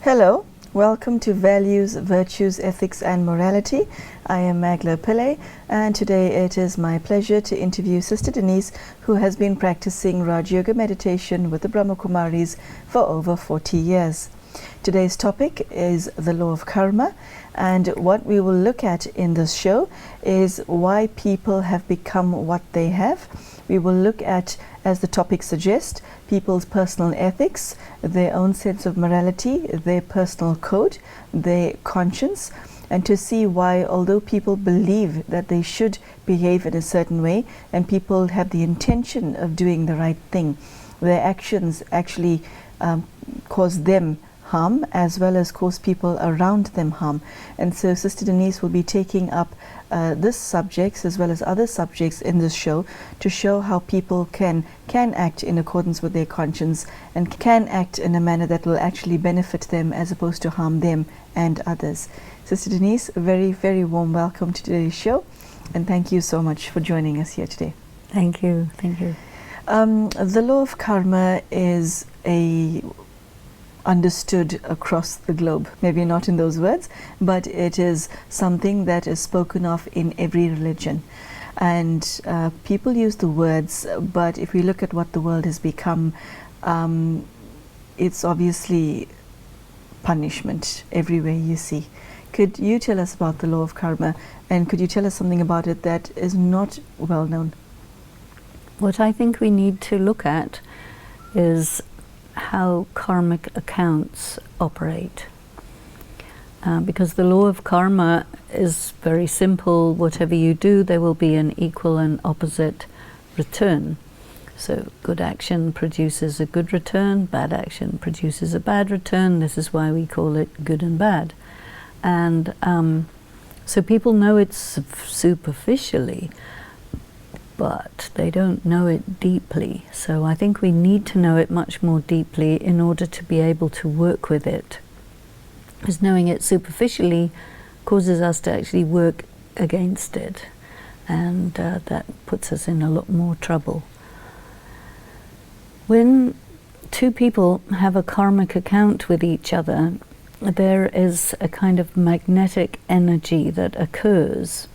Hello, welcome to Values, Virtues, Ethics and Morality. I am Mangela Pillay, and today it is my pleasure to interview Sister Denise, who has been practicing Rajyoga Meditation with the Brahma Kumaris for over 40 years. Today's topic is the law of karma, and what we will look at in this show is why people have become what they have. We will look at, as the topic suggests, people's personal ethics, their own sense of morality, their personal code, their conscience, and to see why, although people believe that they should behave in a certain way and people have the intention of doing the right thing, their actions actually cause them harm as well as cause people around them harm. And so Sister Denise will be taking up this subjects as well as other subjects in this show to show how people can act in accordance with their conscience and can act in a manner that will actually benefit them as opposed to harm them and others. Sister Denise, a very, very warm welcome to today's show, and thank you so much for joining us here today. Thank you. Thank you. The law of karma is understood across the globe. Maybe not in those words, but it is something that is spoken of in every religion. And people use the words, but if we look at what the world has become, it's obviously punishment everywhere you see. Could you tell us about the law of karma, and could you tell us something about it that is not well known? What I think we need to look at is how karmic accounts operate. Because the law of karma is very simple. Whatever you do, there will be an equal and opposite return. So good action produces a good return, bad action produces a bad return. This is why we call it good and bad. And so people know it superficially, but they don't know it deeply. So I think we need to know it much more deeply in order to be able to work with it. Because knowing it superficially causes us to actually work against it, and that puts us in a lot more trouble. When two people have a karmic account with each other, there is a kind of magnetic energy that occurs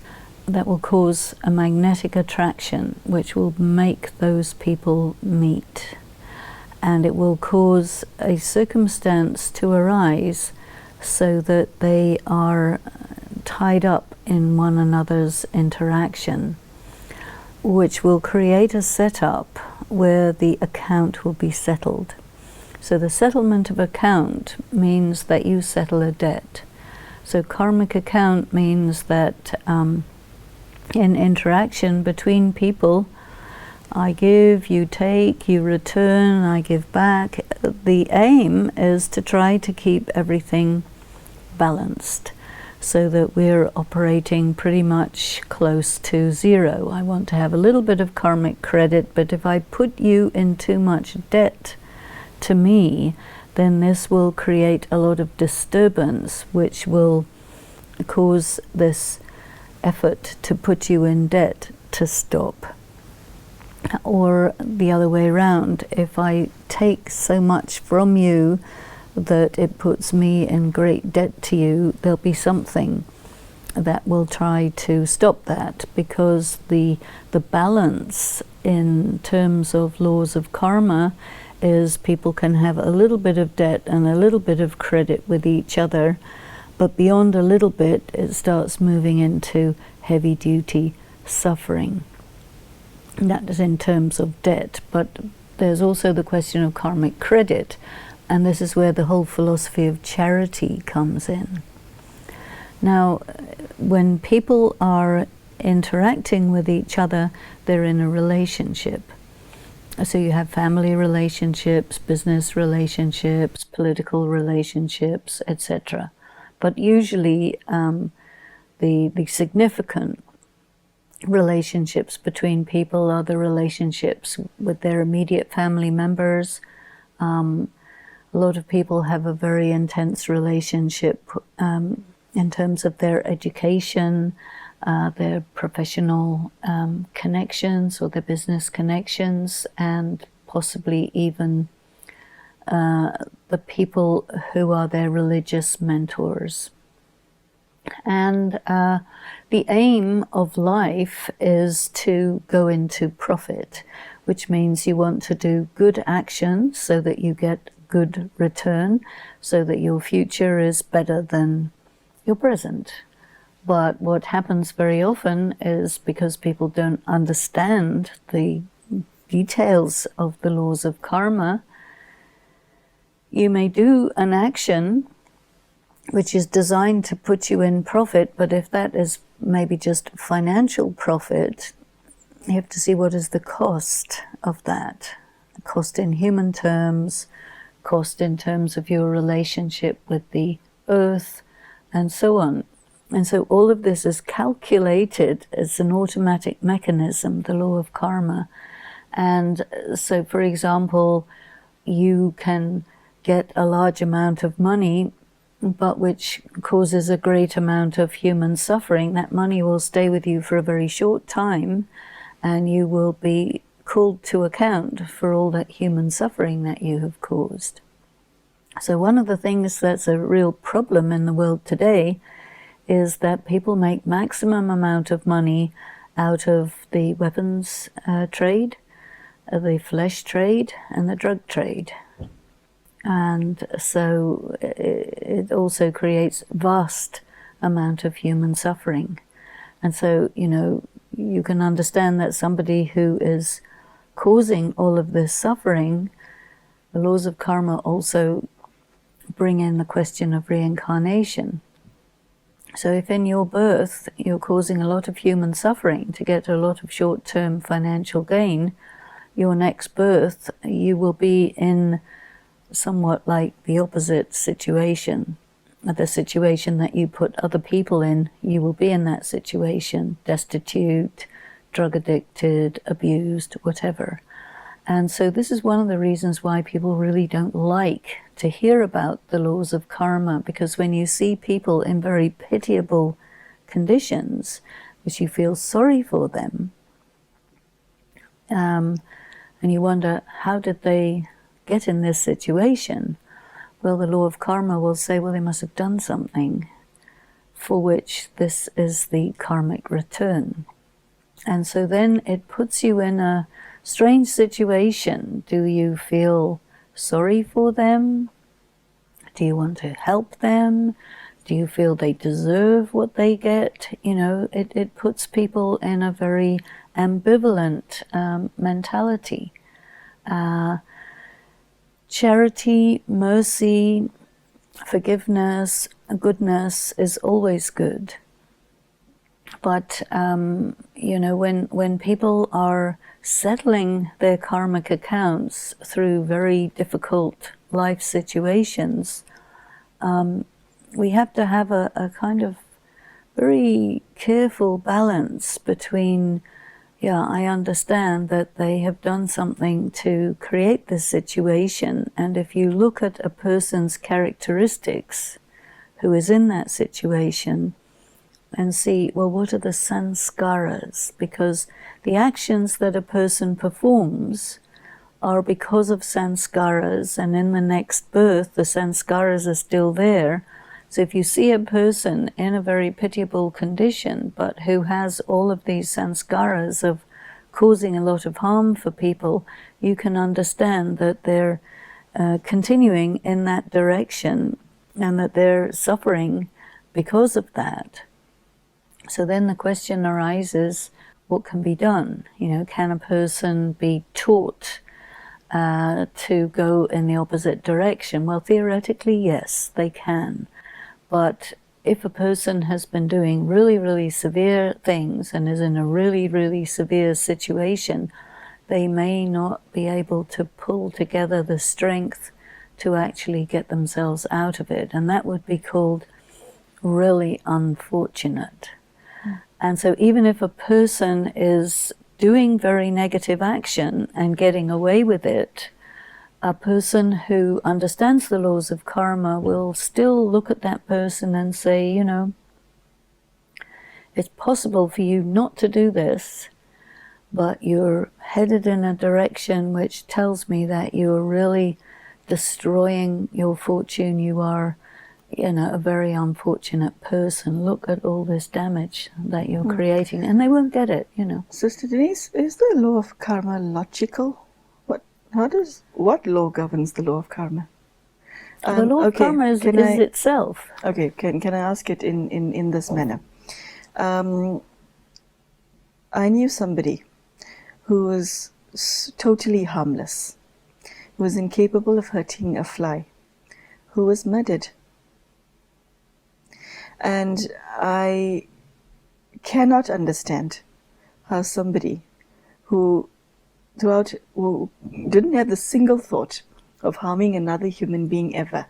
that will cause a magnetic attraction which will make those people meet, and it will cause a circumstance to arise so that they are tied up in one another's interaction, which will create a setup where the account will be settled. So the settlement of account means that you settle a debt. So karmic account means that in interaction between people, I give, you take, you return, I give back. The aim is to try to keep everything balanced so that we're operating pretty much close to zero. I want to have a little bit of karmic credit, but if I put you in too much debt to me, then this will create a lot of disturbance, which will cause this effort to put you in debt to stop. Or the other way around, if I take so much from you that it puts me in great debt to you, there'll be something that will try to stop that, because the balance in terms of laws of karma is people can have a little bit of debt and a little bit of credit with each other, but beyond a little bit it starts moving into heavy duty suffering. And that is in terms of debt, but there's also the question of karmic credit, and this is where the whole philosophy of charity comes in. Now, when people are interacting with each other, they're in a relationship. So you have family relationships, business relationships, political relationships, etc. But usually the significant relationships between people are the relationships with their immediate family members. A lot of people have a very intense relationship in terms of their education, their professional connections or their business connections, and possibly even the people who are their religious mentors. And the aim of life is to go into profit, which means you want to do good action so that you get good return, so that your future is better than your present. But what happens very often is, because people don't understand the details of the laws of karma, you may do an action which is designed to put you in profit, but if that is maybe just financial profit, you have to see what is the cost of that. Cost in human terms, cost in terms of your relationship with the earth, and so on. And so all of this is calculated as an automatic mechanism, the law of karma. And so, for example, you can get a large amount of money, but which causes a great amount of human suffering. That money will stay with you for a very short time, and you will be called to account for all that human suffering that you have caused. So one of the things that's a real problem in the world today is that people make maximum amount of money out of the weapons trade, the flesh trade, and the drug trade. And so it also creates vast amount of human suffering. And so, you can understand that somebody who is causing all of this suffering, the laws of karma also bring in the question of reincarnation. So if in your birth you're causing a lot of human suffering to get a lot of short-term financial gain, your next birth you will be in somewhat like the opposite situation. The situation that you put other people in, you will be in that situation, destitute, drug addicted, abused, whatever. And so this is one of the reasons why people really don't like to hear about the laws of karma, because when you see people in very pitiable conditions, which you feel sorry for them, and you wonder, how did they get in this situation? Well, the law of karma will say, well, they must have done something for which this is the karmic return. And so then it puts you in a strange situation. Do you feel sorry for them? Do you want to help them? Do you feel they deserve what they get? It puts people in a very ambivalent mentality. Charity, mercy, forgiveness, goodness is always good. But, when people are settling their karmic accounts through very difficult life situations, we have to have a kind of very careful balance between, I understand that they have done something to create this situation, and if you look at a person's characteristics who is in that situation and see, well, what are the sanskaras? Because the actions that a person performs are because of sanskaras, and in the next birth the sanskaras are still there. So if you see a person in a very pitiable condition, but who has all of these sanskaras of causing a lot of harm for people, you can understand that they're continuing in that direction and that they're suffering because of that. So then the question arises, what can be done? Can a person be taught to go in the opposite direction? Well, theoretically, yes, they can. But if a person has been doing really, really severe things and is in a really, really severe situation, they may not be able to pull together the strength to actually get themselves out of it. And that would be called really unfortunate. And so even if a person is doing very negative action and getting away with it, a person who understands the laws of karma will still look at that person and say, you know, it's possible for you not to do this, but you're headed in a direction which tells me that you're really destroying your fortune. You are, you know, a very unfortunate person. Look at all this damage that you're creating, and they won't get it, you know. Sister Denise, is the law of karma logical? What law governs the law of karma? The law of karma is itself. Okay, can I ask it in this manner? I knew somebody who was totally harmless, who was incapable of hurting a fly, who was murdered. And I cannot understand how somebody who didn't have the single thought of harming another human being ever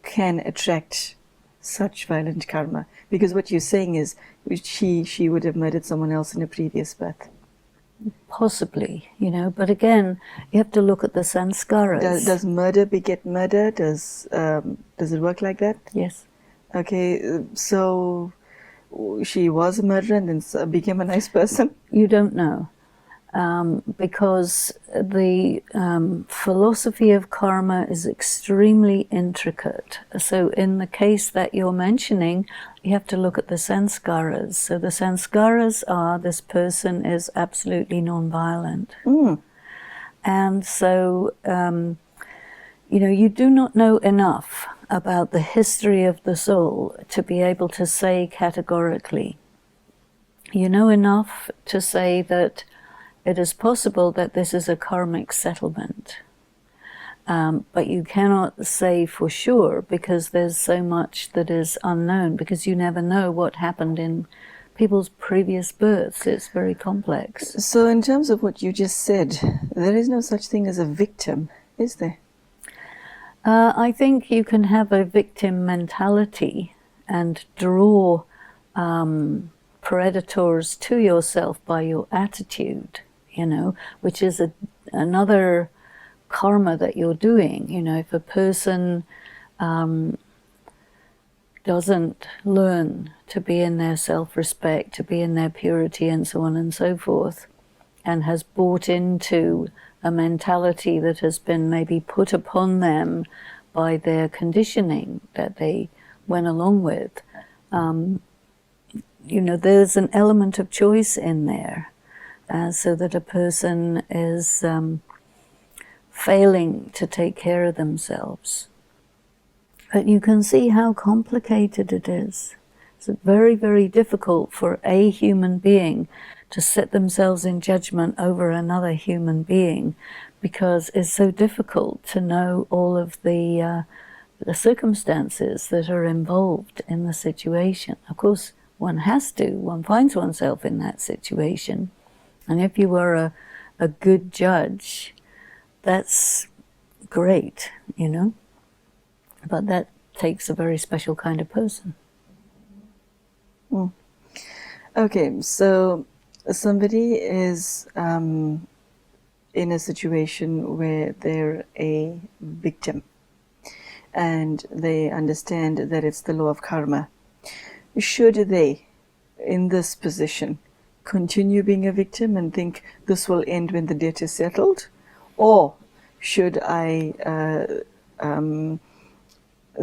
can attract such violent karma. Because what you're saying is she would have murdered someone else in a previous birth. Possibly, you know, but again, you have to look at the sanskaras. Does murder beget murder? Does it work like that? Yes. Okay, so she was a murderer and then became a nice person? You don't know. Because the philosophy of karma is extremely intricate. So in the case that you're mentioning, you have to look at the sanskaras. So the sanskaras are, this person is absolutely non-violent. And so, you know, you do not know enough about the history of the soul to be able to say categorically. You know enough to say that it is possible that this is a karmic settlement. But you cannot say for sure because there's so much that is unknown, because you never know what happened in people's previous births. It's very complex. So in terms of what you just said, there is no such thing as a victim, is there? I think you can have a victim mentality and draw predators to yourself by your attitude, you know, which is another karma that you're doing. You know, if a person doesn't learn to be in their self-respect, to be in their purity and so on and so forth, and has bought into a mentality that has been maybe put upon them by their conditioning that they went along with, you know, there's an element of choice in there, so that a person is failing to take care of themselves. But you can see how complicated it is. It's very, very difficult for a human being to set themselves in judgment over another human being, because it's so difficult to know all of the circumstances that are involved in the situation. Of course, one finds oneself in that situation. And if you are a good judge, that's great, you know. But that takes a very special kind of person. Okay, so somebody is in a situation where they're a victim and they understand that it's the law of karma. Should they, in this position, continue being a victim and think this will end when the debt is settled? Or should I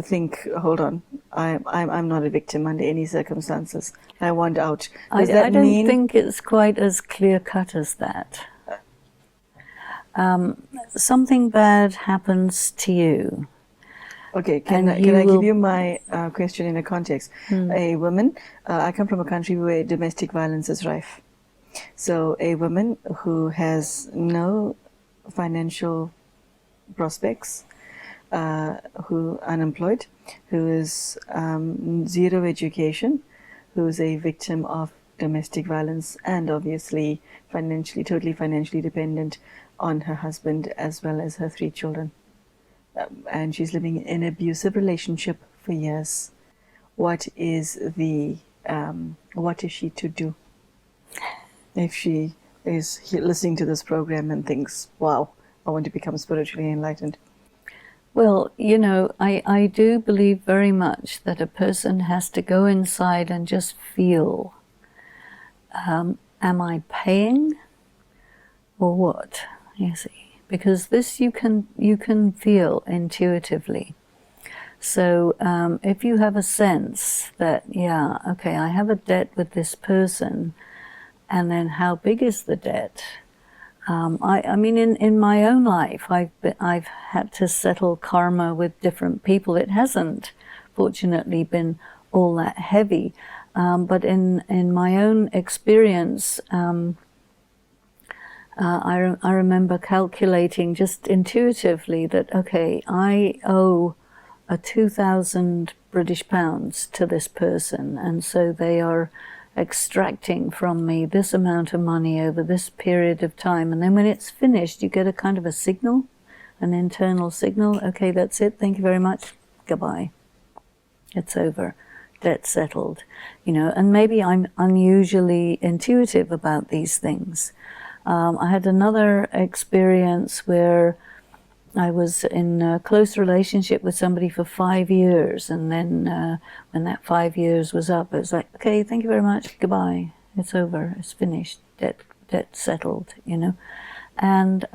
think, hold on, I'm not a victim under any circumstances, I want out? I don't think it's quite as clear-cut as that. Something bad happens to you. Okay, can I give you my question in a context? A woman, I come from a country where domestic violence is rife. So a woman who has no financial prospects, who unemployed, who is zero education, who is a victim of domestic violence, and obviously totally financially dependent on her husband as well as her 3 children. And she's living in an abusive relationship for years. What is she to do if she is listening to this program and thinks, wow, I want to become spiritually enlightened? Well, I do believe very much that a person has to go inside and just feel, am I paying or what? You see, because this you can feel intuitively. So if you have a sense that, yeah, okay, I have a debt with this person, and then how big is the debt? I mean, in my own life, I've had to settle karma with different people. It hasn't, fortunately, been all that heavy. But in my own experience, I remember calculating just intuitively that, okay, I owe 2,000 British pounds to this person, and so they are extracting from me this amount of money over this period of time. And then when it's finished, you get a kind of a signal, an internal signal. Okay, that's it. Thank you very much. Goodbye. It's over. Debt settled. And maybe I'm unusually intuitive about these things. I had another experience where I was in a close relationship with somebody for 5 years, and then when that 5 years was up, it was like, okay, thank you very much, goodbye, it's over, it's finished, debt settled, And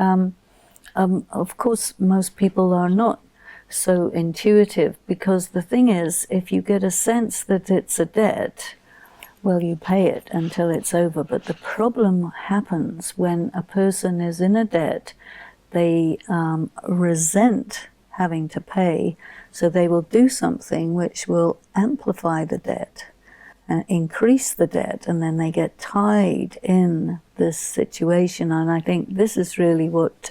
of course, most people are not so intuitive, because the thing is, if you get a sense that it's a debt, well, you pay it until it's over. But the problem happens when a person is in a debt. They resent having to pay, so they will do something which will amplify the debt and increase the debt, and then they get tied in this situation. And I think this is really what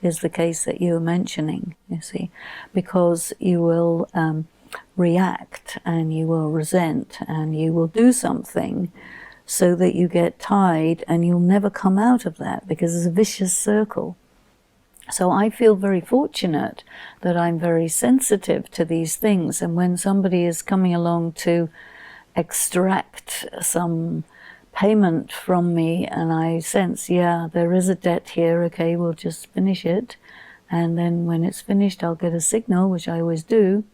is the case that you were mentioning, you see, because you will react and you will resent and you will do something so that you get tied, and you'll never come out of that because it's a vicious circle. So I feel very fortunate that I'm very sensitive to these things, and when somebody is coming along to extract some payment from me and I sense, yeah, there is a debt here, okay, we'll just finish it, and then when it's finished I'll get a signal, which I always do,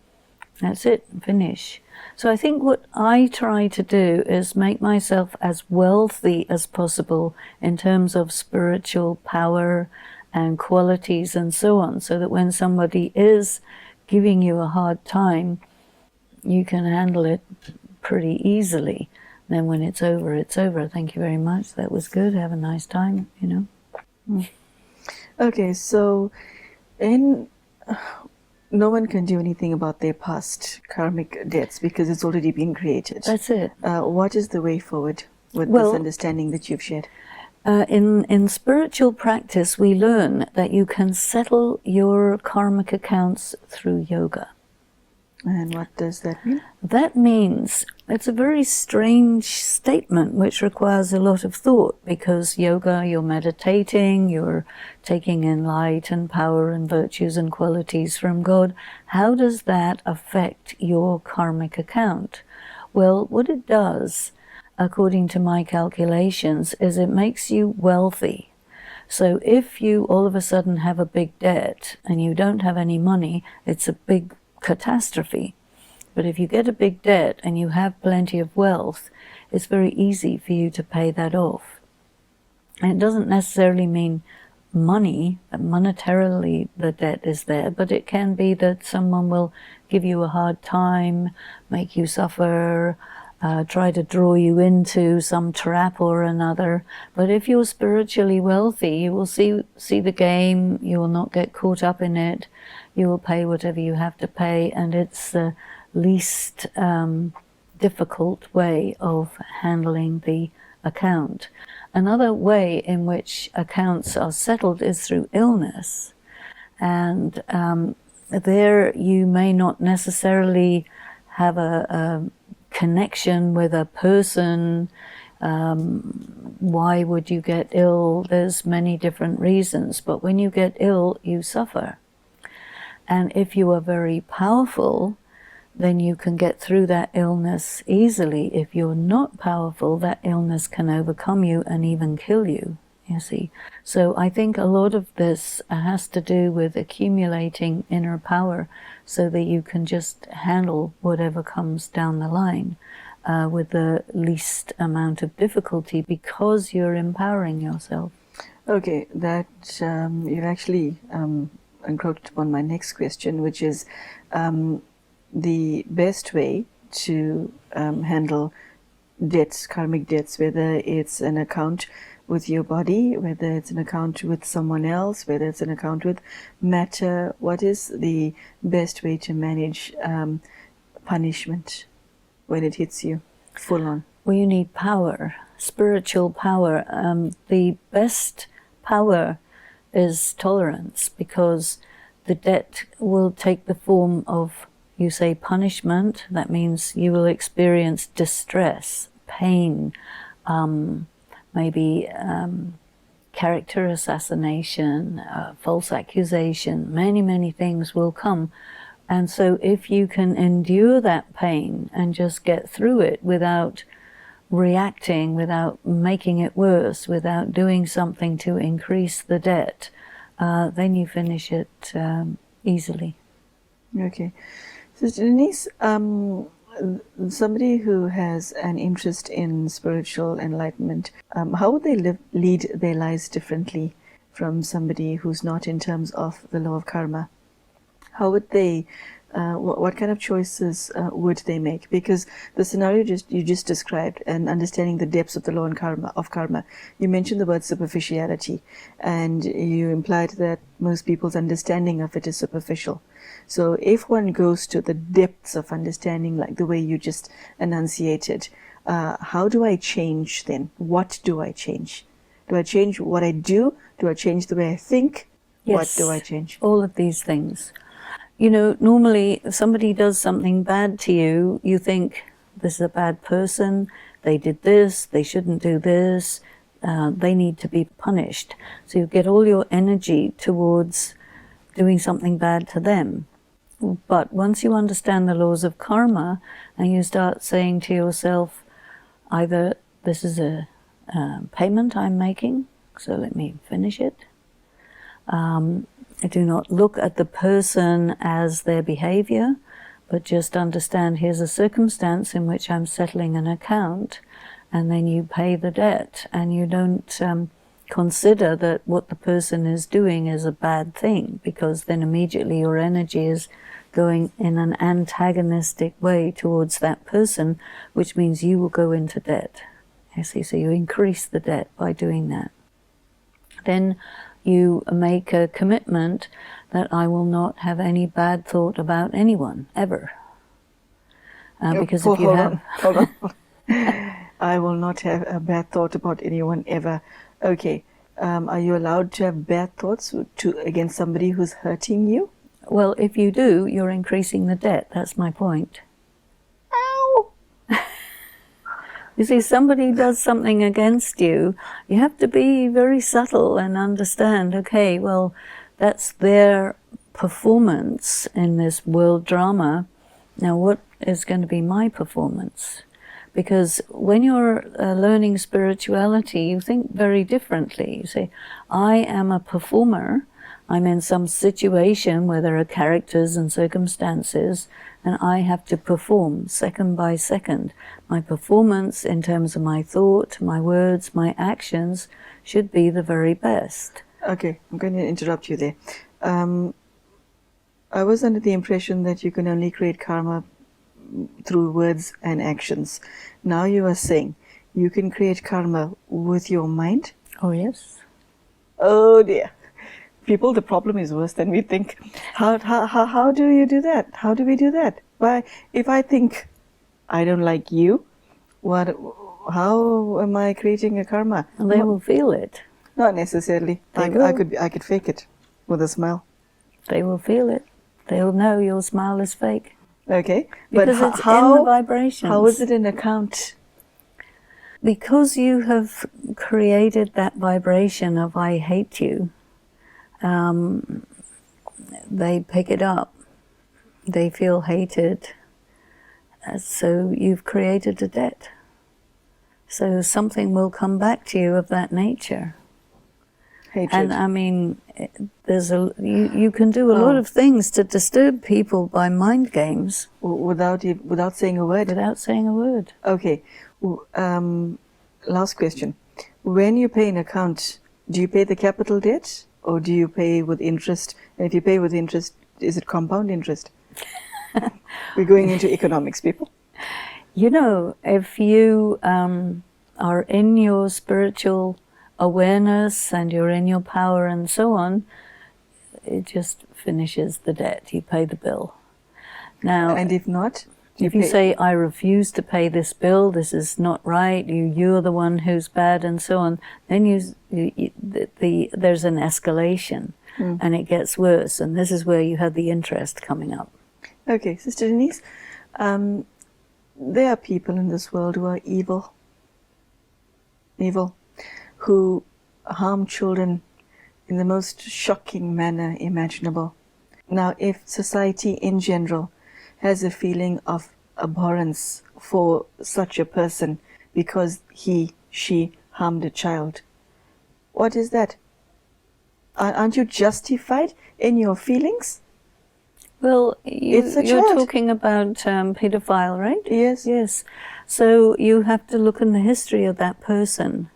that's it, finish. So I think what I try to do is make myself as wealthy as possible in terms of spiritual power and qualities and so on, so that when somebody is giving you a hard time, you can handle it pretty easily. Then when it's over, it's over. Thank you very much. That was good. Have a nice time, Okay, so no one can do anything about their past karmic debts because it's already been created. That's it. What is the way forward with this understanding that you've shared? In spiritual practice, we learn that you can settle your karmic accounts through yoga. And what does that mean? That means, it's a very strange statement which requires a lot of thought, because yoga, you're meditating, you're taking in light and power and virtues and qualities from God. How does that affect your karmic account? Well, what it does, according to my calculations, is it makes you wealthy. So if you all of a sudden have a big debt and you don't have any money, it's a big catastrophe. But if you get a big debt and you have plenty of wealth, it's very easy for you to pay that off. And it doesn't necessarily mean money, monetarily the debt is there, but it can be that someone will give you a hard time, make you suffer, try to draw you into some trap or another. But if you're spiritually wealthy, you will see the game, you will not get caught up in it, you will pay whatever you have to pay, and it's the least difficult way of handling the account. Another way in which accounts are settled is through illness, and there you may not necessarily have a connection with a person Why would you get ill? There's many different reasons, but when you get ill, you suffer. And if you are very powerful, then you can get through that illness easily. If you're not powerful, that illness can overcome you and even kill you, you see. So I think a lot of this has to do with accumulating inner power so that you can just handle whatever comes down the line with the least amount of difficulty, because you're empowering yourself. Okay, that you've actually encroached upon my next question, which is the best way to handle debts, karmic debts, whether it's an account with your body, whether it's an account with someone else, whether it's an account with matter. What is the best way to manage punishment when it hits you full on? Well, you need power, spiritual power. The best power is tolerance, because the debt will take the form of, you say, punishment. That means you will experience distress, pain, maybe character assassination, false accusation. Many things will come. And so if you can endure that pain and just get through it without reacting, without making it worse, without doing something to increase the debt, then you finish it easily. Okay. Sister Denise, somebody who has an interest in spiritual enlightenment, how would they lead their lives differently from somebody who's not, in terms of the law of karma? How would they, what kind of choices would they make? Because the scenario you just described, and understanding the depths of the law of karma, you mentioned the word superficiality, and you implied that most people's understanding of it is superficial. So if one goes to the depths of understanding, like the way you just enunciated, how do I change then? What do I change? Do I change what I do? Do I change the way I think? Yes, what do I change? All of these things. You know, normally if somebody does something bad to you, you think, this is a bad person, they did this, they shouldn't do this, they need to be punished. So you get all your energy towards doing something bad to them. But once you understand the laws of karma and you start saying to yourself, either this is a payment I'm making, so let me finish it. I do not look at the person as their behavior, but just understand here's a circumstance in which I'm settling an account, and then you pay the debt, and you don't consider that what the person is doing is a bad thing, because then immediately your energy is going in an antagonistic way towards that person, which means you will go into debt. You see, so you increase the debt by doing that. Then you make a commitment that I will not have any bad thought about anyone, ever. Because if you have... Hold on. I will not have a bad thought about anyone, ever. Okay. Are you allowed to have bad thoughts against somebody who's hurting you? Well, if you do, you're increasing the debt. That's my point. Ow! You see, somebody does something against you, you have to be very subtle and understand, okay, well, that's their performance in this world drama. Now, what is going to be my performance? Because when you're learning spirituality, you think very differently. You say, I am a performer. I'm in some situation where there are characters and circumstances, and I have to perform second by second. My performance in terms of my thought, my words, my actions should be the very best. Okay, I'm going to interrupt you there. I was under the impression that you can only create karma through words and actions. Now you are saying you can create karma with your mind? Oh, yes. Oh, dear. People, the problem is worse than we think. How do you do that? How do we do that? Why, if I think I don't like you, how am I creating a karma? They will feel it. Not necessarily. I could fake it with a smile. They will feel it. They'll know your smile is fake. Okay. Because it's in the vibrations. How is it an account? Because you have created that vibration of I hate you, they pick it up. They feel hated. So you've created a debt. So something will come back to you of that nature. Hatred. And I mean, you can do a lot of things to disturb people by mind games. Without saying a word? Without saying a word. Okay. Last question. When you pay an account, do you pay the capital debt or do you pay with interest? And if you pay with interest, is it compound interest? We're going into economics, people. You know, if you are in your spiritual awareness and you're in your power and so on, it just finishes the debt. You pay the bill. Now, and if not? If you say, I refuse to pay this bill, this is not right, you're the one who's bad and so on, then there's an escalation and it gets worse. And this is where you have the interest coming up. Okay, Sister Denise, there are people in this world who are evil, who harm children in the most shocking manner imaginable. Now, if society in general has a feeling of abhorrence for such a person because she harmed a child, what is that? Aren't you justified in your feelings? Well, you're talking about pedophile, right? Yes. Yes. So you have to look in the history of that person.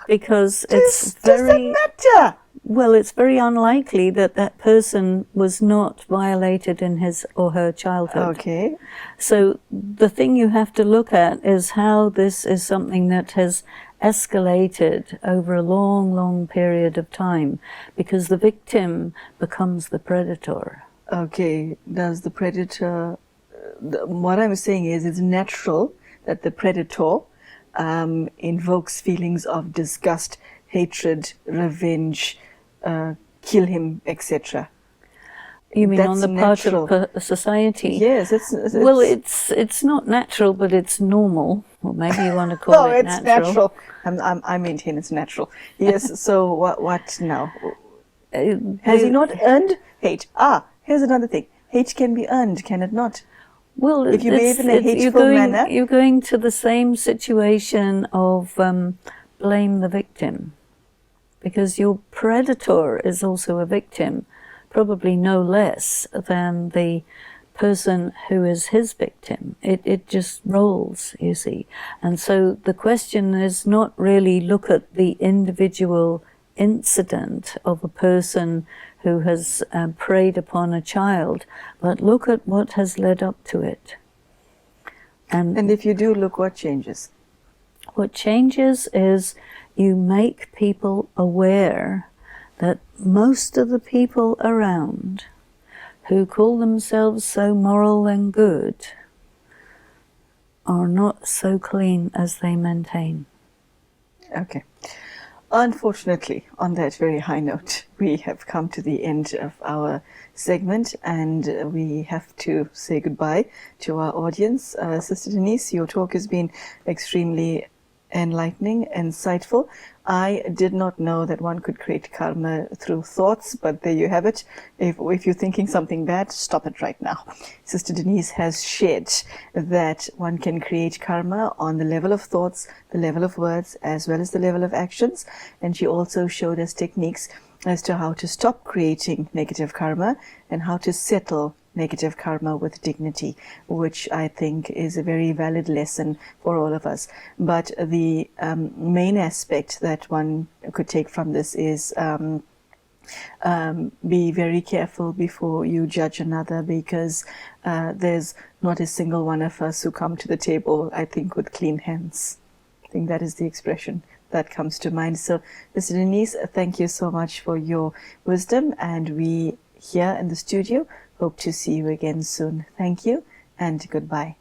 Because it's very... Does that matter? Well, it's very unlikely that that person was not violated in his or her childhood. Okay. So the thing you have to look at is how this is something that has escalated over a long, long period of time, because the victim becomes the predator. Okay. Does the predator... what I'm saying is it's natural that the predator invokes feelings of disgust, hatred, revenge, kill him, etc. You mean That's on the natural. part of society? Yes, well, it's not natural, but it's normal. Or maybe you want to call it it's natural. I maintain it's natural. Yes. So what now? Has he not earned hate? Here's another thing. Hate can be earned, can it not? Well, if you behave in a hateful manner, you're going to the same situation of blame the victim, because your predator is also a victim, probably no less than the person who is his victim. It just rolls, you see. And so the question is not really look at the individual incident of a person who has preyed upon a child, but look at what has led up to it. And if you do look, what changes? What changes is you make people aware that most of the people around who call themselves so moral and good are not so clean as they maintain. Okay. Unfortunately, on that very high note, we have come to the end of our segment and we have to say goodbye to our audience. Sister Denise, your talk has been extremely enlightening, insightful. I did not know that one could create karma through thoughts, but there you have it. If you're thinking something bad, stop it right now. Sister Denise has shared that one can create karma on the level of thoughts, the level of words, as well as the level of actions. And she also showed us techniques as to how to stop creating negative karma and how to settle negative karma with dignity, which I think is a very valid lesson for all of us. But the main aspect that one could take from this is be very careful before you judge another, because there's not a single one of us who come to the table, I think, with clean hands. I think that is the expression that comes to mind. So, Mr. Denise, thank you so much for your wisdom, and we here in the studio hope to see you again soon. Thank you and goodbye.